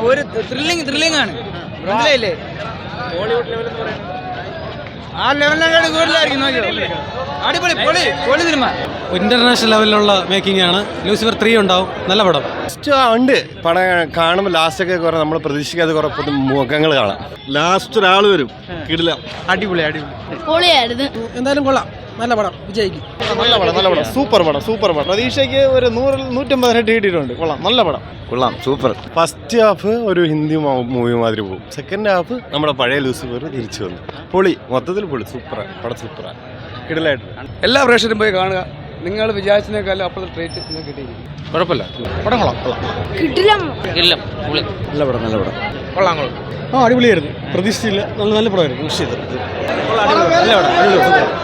ഒരു ത്രില്ലിംഗ് ആണ്. മനസ്സിലായില്ലേ? ആ ലെവലിനെക്കാളും കൂടുതലായിരിക്കും. നോക്കിയോ, അടിപൊളി പൊളി സിനിമ. ഇന്റർനാഷണൽ ലെവലിലുള്ള മേക്കിംഗ് ആണ്. ലൂസിഫർ 3 ഉണ്ടാവും. നല്ല പടം ഉണ്ട്. പടം കാണുമ്പോൾ ലാസ്റ്റൊക്കെ കുറെ നമ്മൾ പ്രതീക്ഷിക്കാതെ കുറെ മുഖങ്ങൾ കാണാം. ലാസ്റ്റ് ഒരാൾ വരും, കിടില. അടിപൊളി പൊളിയായിരുന്നു. എന്തായാലും കൊള്ളാം. നല്ല പടം, വിജയിക്കും. നല്ല പടം, സൂപ്പർ പടം. പ്രതീക്ഷയ്ക്ക് ഒരു 100-150 കിട്ടിയിട്ടുണ്ട്. കൊള്ളാം, നല്ല പടം. കൊള്ളാം, സൂപ്പർ. ഫസ്റ്റ് ഹാഫ് ഒരു ഹിന്ദി മൂവി മാതിരി പോകും. സെക്കൻഡ് ഹാഫ് നമ്മുടെ പഴയ ലൂസിഫർ തിരിച്ചു വന്നു. പൊളി, മൊത്തത്തിൽ പൊളി. പടം സൂപ്പറാണ്, കിടിലായിട്ട്. എല്ലാ പ്രേക്ഷകരും പോയി കാണുക. നിങ്ങൾ വിചാരിച്ചതിനേക്കാളും അപ്പോഴത്തെ ട്രീറ്റ് നിങ്ങൾക്ക് കിട്ടിയിരിക്കും. കുഴപ്പമില്ല, പടം കൊള്ളാം. നല്ല പടം. കൊള്ളാം. അടിപൊളിയായിരുന്നു. പ്രതീക്ഷിച്ചില്ല. നല്ല പടമായിരുന്നു. നല്ല പടം.